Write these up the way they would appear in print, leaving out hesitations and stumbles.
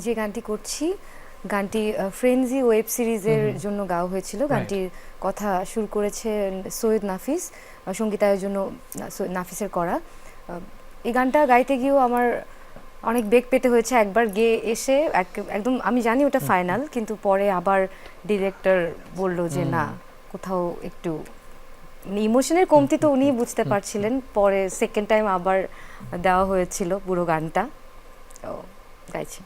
যে গানটি করছি গানটি ফ্রেন্ডজি ওয়েব সিরিজের জন্য গাওয়া হয়েছিল। গানটির কথা সুর করেছেন সৈয়দ নাফিস, সঙ্গীতায়োজন জন্য নাফিসের করা। এই গানটা গাইতে গিয়েও আমার অনেক বেগ পেতে হয়েছে। একবার গেয়ে এসে একদম আমি জানি ওটা ফাইনাল, কিন্তু পরে আবার ডিরেক্টর বলল যে না, কোথাও একটু ইমোশনের কমতি তো উনি বুঝতে পারছিলেন। পরে সেকেন্ড টাইম আবার দেওয়া হয়েছিল পুরো গানটা, গাইছি।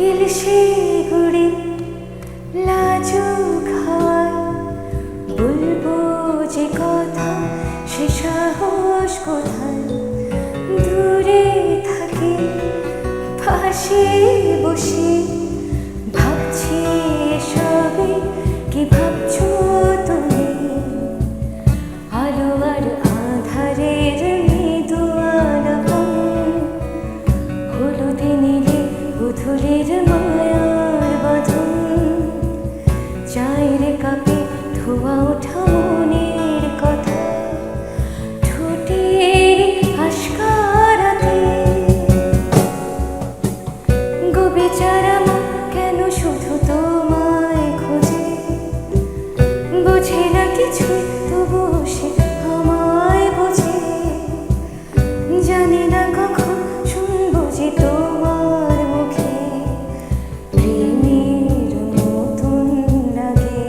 ইলশে গুড়ি লাজু খায় বলবো যে কথা সে সাহস কোথায়, দূরে থাকি পাশে বসে ভাবছি সবে কি ভাবছো তুমি, আলো আর আধারের মৃদু আলাপন, হলুদে নীলে বুধুরের মায়ার বাঁধন, চায়ের কাপে ধোয়া ওঠা মনের কথা, ঠোঁটের আশকারাতে গো বেচারা মন কেন শুধু তোমায় খোঁজে, বোঝে না কিছু তবু সে আমায় বোঝে, জানি না কখন শুনবো যে তোমার মুখে প্রেমের মতন লাগে।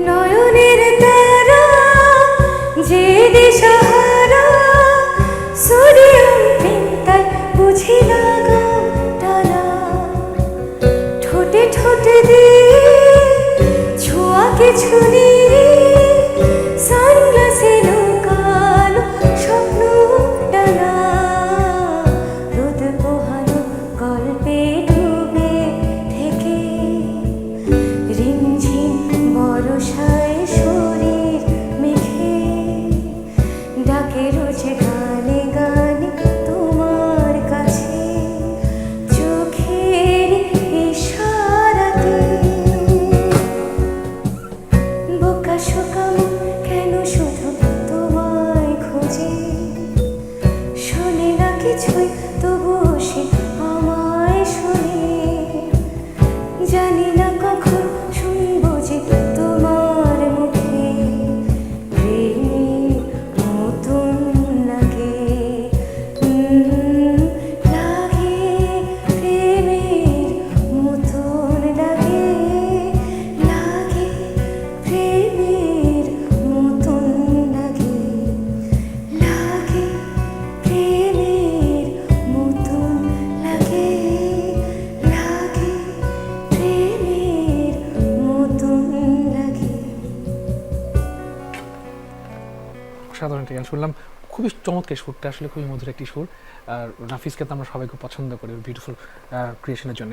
নয়নের তারা যে দিশাহারা সোডিয়াম প্রেম তাই বুঝি লাগা টানা, ঠোঁটে ঠোঁটে দিয়ে ছোঁয়া কিছু নিয়ে সানগ্লাসে লুকালো স্বপ্ন টানা, রোদ পোহানো গল্পে ডুবে থেকে রিমঝিম বরষায় শরীর মেঘে ডাকে রোজ গানে গানে তোমার কাছে, চোখের ইশারাতে বোকা শোকা মন কেন শুধু তোমায় খোঁজে, শোনে না কিছুই তবুও সে আমায় শোনে, জানি না কখন শুনবো যে তোমার মুখে প্রেমের মতন লাগে, লাগে প্রেমের মতন লাগে, লাগে প্রেমের মতন লাগে, লাগে প্রেমের মতন লাগে, লাগে প্রেমের মতন লাগে। সাধারণ একটা গান শুনলাম, খুবই চমৎকার সুরটা, আসলে খুবই মধুর একটি সুর। আর নাফিসকে তো আমরা সবাই খুব পছন্দ করি বিউটিফুল ক্রিয়েশনের জন্য।